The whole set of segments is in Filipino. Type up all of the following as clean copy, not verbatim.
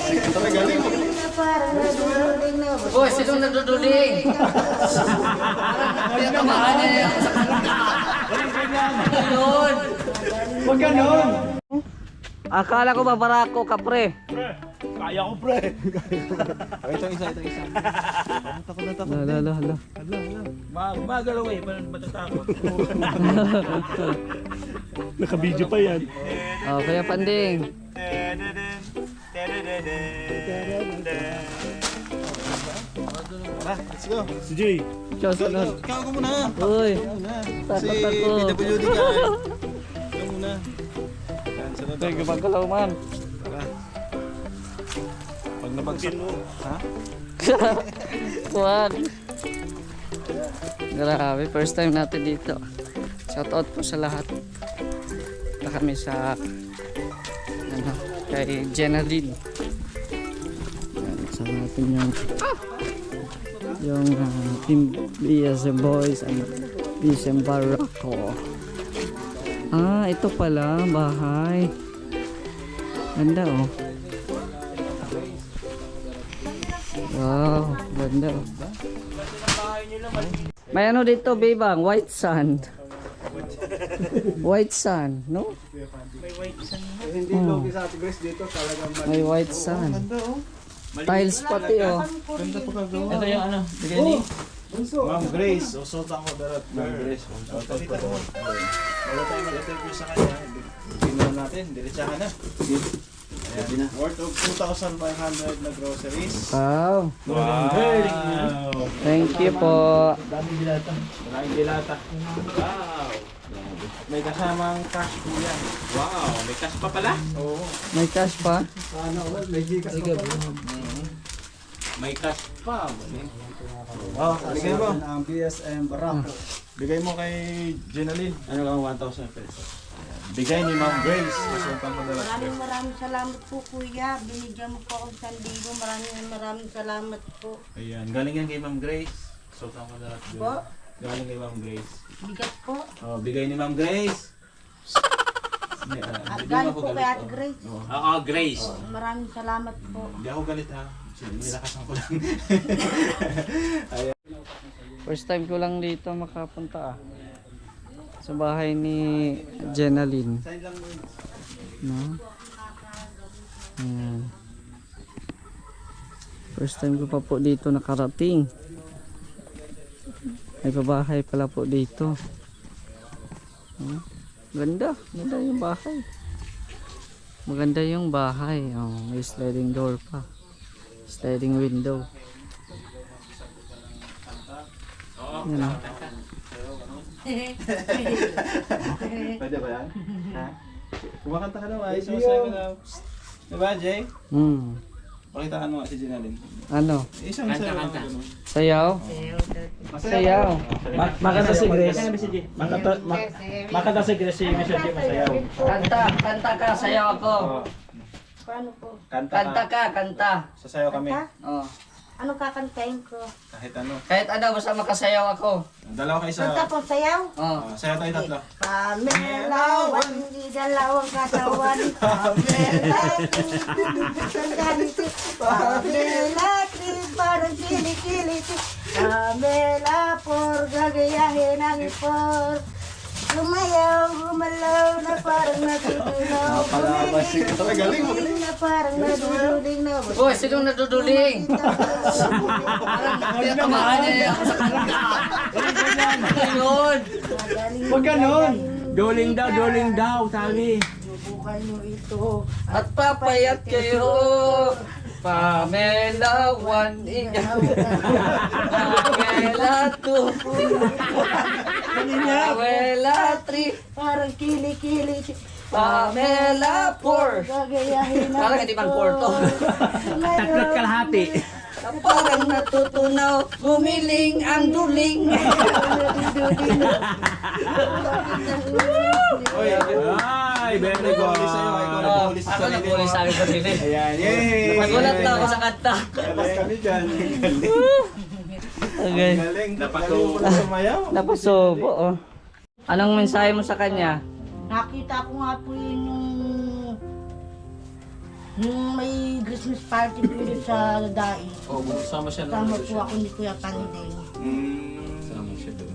Galing mo. Boy, sinong naduduling? Parang tamaan niya yung yun. Huwag ganon. Akala ko babarako ka, pre. Kaya ko, pre. Ito isa. Hala. Magalaw eh, matatakot. Naka-video pa yan. Oh, Kuya Panding. Let's go. Si Jay. Ciao, sunod. Ikaw ko muna. Uy, Si takot ako. PWD ka. Ikaw muna. Yan, sunod. Uy, gumagalaw man. Tara. Pag nabagsak mo. Ha? Wag. Grabe, first time natin dito. Shout out po sa lahat. Punta kami sa kay Jenaline. Sa natin yung Team BSM Boys and BSM Barako. Ah, ito pala bahay. Ganda oh. Wow, ganda oh. May ano dito, Bebang? White sand. White sand, no? Hindi logi sa Ate Grace dito. Talagang May white sand. ganda oh. Tiles pati oh. Ganda pa kagawa. Ito yung ano, bigay ni Ma'am Grace, usot ako darat. Ma'am Grace, usot ako. Wala tayo mag-interview sa kanya. Tingnan natin, diretsahan na. Ayan, worth of 2,500 na groceries. Wow. Wow! Thank you po. daming dilata. Maraming dilata. Wow! May kasamang cash po yan. Wow, may cash pa pala? Oo. May cash pa? May gigas pa pala. May cash pa. Oh, bigay mo. Ang BSM Barako. Bigay mo kay Jenaline. Ano lang, 1,000 pesos. Bigay ni Ma'am Grace. Kasuntan mo dalat. Maraming salamat po kuya. Binigyan mo po ako ng 1,000. Maraming salamat po. Ayan, galing yan kay Ma'am Grace. Kasuntan mo dalat. Po? Galing kay Ma'am Grace. Bigat po. Oh, bigay ni Ma'am Grace. At galing po kay Ate Grace. Oo, Grace. Maraming salamat po. Hindi ako galit ha. Nilakasan ko lang. First time ko lang dito makapunta ah. Sa bahay ni Jenaline. No? Ayan. First time ko pa po dito nakarating. May pabahay pala po dito. Ganda yung bahay. Maganda yung bahay. Oh, may sliding door pa. Sliding window. Yan oh. Pwede ba yan? Ha? Kumakanta ka naman. Sumasaya ka na. Diba, Jay? Pakitaan mo nga si Jenaline. Ano? Isang sayo lang Kanta. ganun. Sayaw? Sayaw. Makanta si Grace. Makanta si Grace si Mr. J. Masayaw. Kanta ka, sayaw ako. Paano po? Kanta ka, kanta. Sasayaw kami. Kanta? Oh. Ano kakantahin ko? Kahit ano. Kahit ano, basta makasayaw ako. Dalawa kayo sa... Kanta po sayaw? Oh. Sayaw tayo tatlo. Pamelawan, hindi dalawang katawan. Pamela, ang ganito. Pamela, parang kilikiliti. Pamela, por gagayahin ang ipor. Lumayaw, gumalaw na parang natutunaw. Galing mo. Gumiling na parang naduduling na. Boy, sinong naduduling? Parang tamaan niya yung yun. Huwag ganon. Doling daw, sabi. Subukan nyo ito. At papayat kayo. Pamela 1 ikaw. Pamela 2. Pamela 3. Parang kilikili. Pamela 4. Gagayahin na. Parang hindi man 4 to. Tatlot kalahati. Parang natutunaw, gumiling ang duling. Ay, very good. Huli sa'yo. Ikaw na huli sa Ako sarili mo. nagpuli sa akin sarili. Ayan, yay! Nagulat na ako sa kanta. Galing kami dyan. Okay. Galing. Galing mo na sumayaw. Napasubo oh. Anong mensahe mo sa kanya? Nakita ko nga po yun yung Nung may Christmas party po yun sa Dai, Oh, sama siya kasama po ako ni Kuya Panding. Sama siya doon.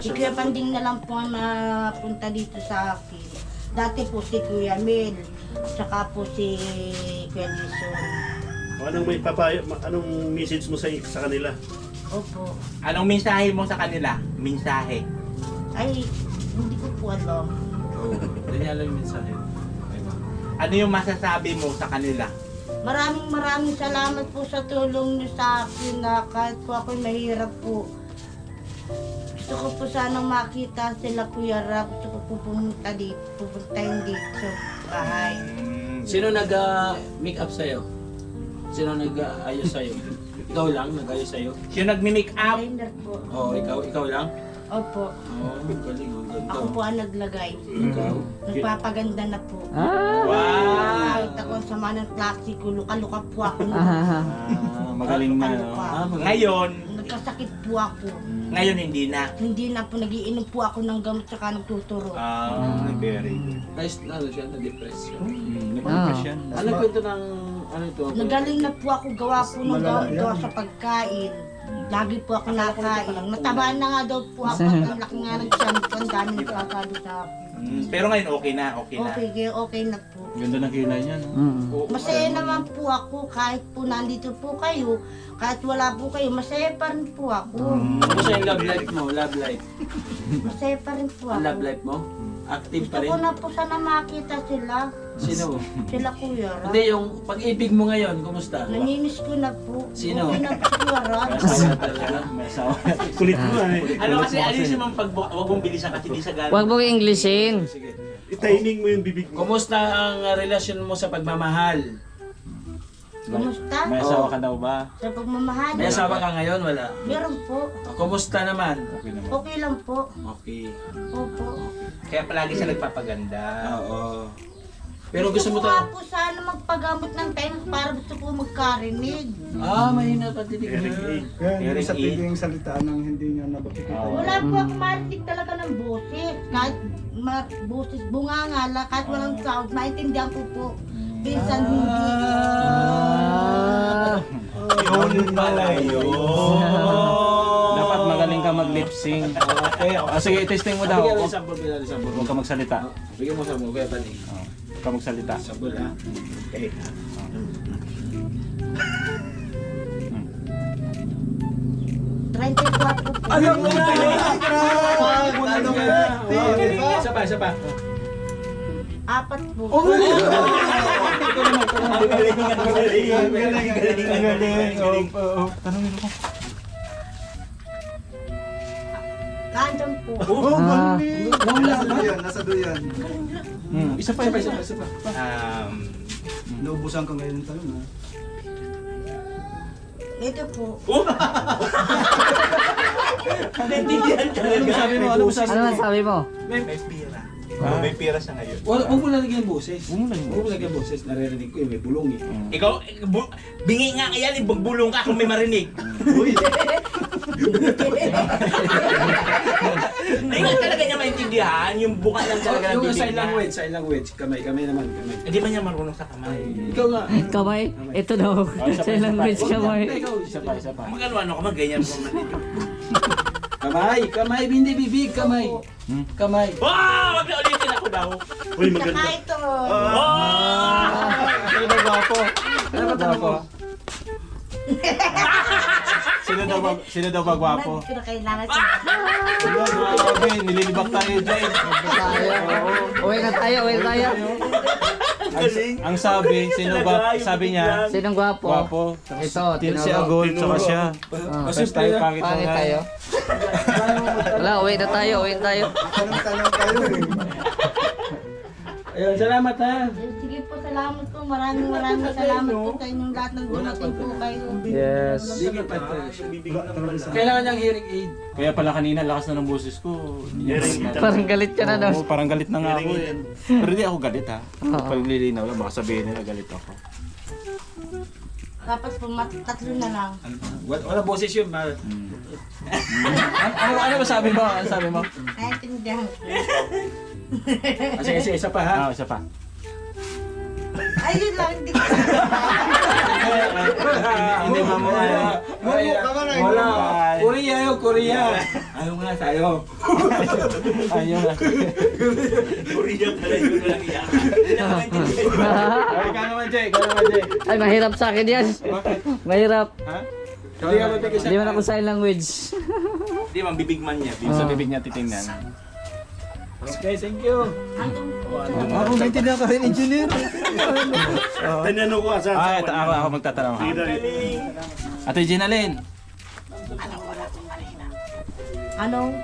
Si Kuya Panding na lang po ang napunta dito sa akin. Dati po si Kuya Mel, tsaka po si Kuya Jason. Anong message mo sa kanila? Opo. Anong mensahe mo sa kanila? Mensahe. Ay, hindi ko po alam. Oo. Hindi niya alam yung mensahe. Ano yung masasabi mo sa kanila? Maraming salamat po sa tulong niyo sa akin na kahit po ako'y mahirap po. Gusto ko po sanang makita sila Kuya Rap. Gusto ko po pupuntahin dito sa bahay. Sino nag-make up sa'yo? Sino nag-ayos sa'yo? Ikaw lang nag-ayos sa'yo? Sino nagmi-make up? Trainer po. Oo, ikaw lang? Opo. Oo, galing. Ang ganda. Ako po ang naglagay. Ikaw? Nagpapaganda na po. Ah! Kahit ako ang sama ng klase ko, luka-luka po ako. Magaling man. Luka-luka. magaling. Ngayon, Nagkasakit po ako. ngayon hindi na. Hindi na po, nagiinom po ako ng gamot tsaka nagtuturo. Very good. Guys, ano siya, na-depress siya. Nagpapasyan. Ano kwento ng, ano ito? Nagaling na po ako gawa po ng gawa sa pagkain. Lagi po ako nakain. Mataba na nga daw po ako. Ang laki nga ng tiyan ko. Ang dami nagsasabi sa akin. Pero ngayon okay na. Okay na po. Ganda ng kilay niya, no? Masaya naman po ako kahit po nandito po kayo. Kahit wala po kayo, masaya pa rin po ako. Ano sa yung love life mo? Love life. Masaya pa rin po Ang love ako. life mo? Active Gusto pa rin? ko na po sana makita sila. Sino? Sila Kuya Rap. Hindi, yung pag-ibig mo ngayon, kumusta? Nanginis ko na po. Sino? Okay na po Kuya Rap. Asawa talaga. May asawa. Kulit mo eh. Ano kasi alisin mo huwag mong bilisan kasi di sa Huwag mong Englishin. Sige. I-timing mo yung bibig mo. Kumusta ang relasyon mo sa pagmamahal? Kumusta? May asawa ka daw ba? Sa pagmamahal. May asawa ka ngayon? Wala. Meron po. Kumusta naman? Okay naman. Okay lang po. Okay. Opo. Kaya palagi siya nagpapaganda. Oo. Pero gusto mo ko nga ta... po sana magpagamot ng times para gusto ko magkarinig. Mahina pa tinig Hearing mo. aid. Kaya hindi Hearing sa aid. pwedeng salitaan ng hindi niya nabakikita. Wala po ako marinig talaga ng boses. Kahit boses bunganga, kahit walang sound, maintindihan ko po. Minsan hindi. Yun pala yun. Dapat magaling ka mag-lip sync. Okay. Sige, testing mo daw. Bigyan mo Huwag isang bigyan mo isang huwag ka magsalita. Bigyan mo sa mo, kaya panig. Huwag ka magsalita. Sabol ha. Okay. 34 po. Alam mo na! Isa pa, isa pa. 4 po. Tanongin mo. Kandang po. Ah. Nasa duyan. Isa pa, isa pa. Isa pa. Naubusan ka ngayon ng tanong ha. Ito po. Naintindihan Ano sabi mo? Ano sabi Ano sabi mo? May pira. May pira siya ngayon. Huwag mo lalagyan yung boses. Huwag mo lalagyan yung Huwag mo lalagyan yung boses. Naririnig ko may bulong eh. Ikaw, bingi nga yan, bulong ka kung may marinig. Hindi nga talaga niya maintindihan, yung buka lang talaga ng Yung bibig sign niya. language, sign language. Kamay naman, kamay. Hindi man niya marunong sa kamay. Ikaw nga. Kamay? Ito daw. isa pa, Sa language Huwag kamay. na, ikaw. Isa pa, isa pa. Magano ka ganyan mo man dito. Kamay, hindi bibig, kamay. Kamay. Wow! Wag na ulitin ako daw. Uy, Saka maganda. ito. Sino daw gwapo? Sino daw gwapo? Sino daw ba gwapo? Hindi ko na kailangan siya. Grabe, nililibak tayo dyan. Uwi na tayo. Ang sabi, sino ba? Sabi niya, Sinong gwapo? gwapo. Ito, Si tinuro. Agol, tsaka siya. Oh. First tayo, pangit Pangit na tayo. Wala, uwi na tayo. Tanong kayo eh. Ayun, salamat ha. Sige po, salamat po. Maraming salamat po sa inyong lahat ng dumating po kayo. Yes. Sige pa. Kailangan niyang hearing aid. Kaya pala kanina, lakas na ng boses ko. Parang galit ka na daw. Oo, parang galit na nga ako eh. Pero di ako galit ha. Pag nililinaw lang, baka sabihin nila galit ako. Dapat po, tatlo na lang. Wala boses yun. Ano ba sabi mo? Ano sabi mo? Naintindihan ko. Sige, isa pa ha. Isa pa. Ayun lang, hindi ko. Hindi mamaya. Wala. Korea yun, Korea. Ayaw nga sa'yo. Ayaw nga. Korea pala yun lang yan. Hindi na maintindihan. Ikaw naman, Jay. Ikaw naman, Jay. Ay, mahirap sa akin yan. Mahirap. Hindi ka mabigay sa Hindi man ako sign language. Hindi, mambibigman niya. Sa bibig niya titingnan. Okay, thank you. Ako naintindihan ka rin, engineer. Tinanong ko saan. Ah, ito, ako magtatanong ha. Sige, dali. Ate Ginalyn. Anong?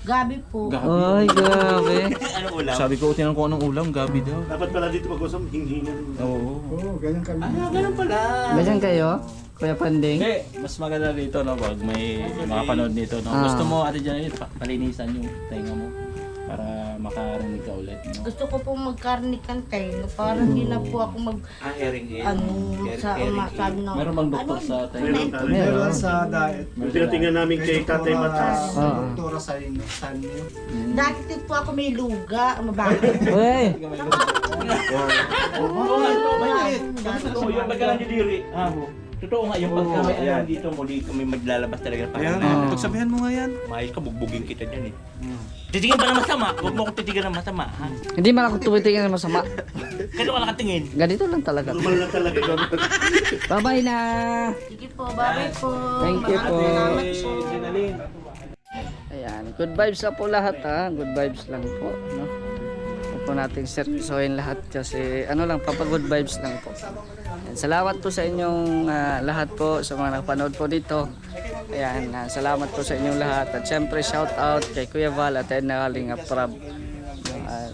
Gabi po. Ay, grabe. Ano ulam? Sabi ko, tinanong ko anong ulam, gabi daw. Dapat pala dito pag-usap, hinghingan. Oo. Oo, ganyan kami. Ganun pala. Ganyan kayo? Kuya Panding? Hindi, mas maganda dito, no, pag may makapanood nito, no. Ah. Gusto mo, Ate Ginalyn, palinisan yung tenga mo para makarinig ka ulit, no. Gusto ko pong magkarnikan tayo. Parang hindi na po ako mag... Hearing aid. Ano, sabi na... Meron bang doktor sa tenga? Meron tayo. Meron sa diet. Yung tinatingnan namin kay Tatay Matas. Oo. Doktora sa inyo. Dati po ako may luga. Mabakit. Uy! Totoo yun, pagka nandidiri. Totoo nga yung pagka may ano dito mo, dito may maglalabas talaga. Ayan, Ah. pagsabihan mo nga yan. Mayos ka, bugbugin kita dyan eh. Titigan ba na masama? Huwag mo akong titigan na masama, ha? Hindi man ako tumitingin ng masama. Kano ka nakatingin? Ganito lang talaga. Normal lang talaga yun. Bye-bye na! Sige po, bye po. Thank you po. Salamat po. Ayan, good vibes na po lahat ha. Good vibes lang po. No? Huwag po nating seryosohin lahat kasi ano lang, good vibes lang po. Ayan, salamat po sa inyong lahat po, sa mga nakapanood po dito. Ayan, salamat po sa inyong lahat. At syempre shout out kay Kuya Val at Edna Kalingap Prab. At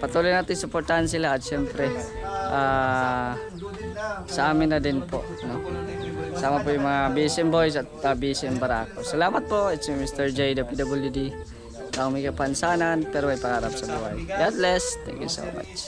patuloy natin supportahan sila at syempre sa amin na din po. No? Sama po yung mga BSM Boys at BSM Barako. Salamat po. It's Mr. J, the PWD. Tao may kapansanan pero may pangarap sa buhay. God bless. Thank you so much.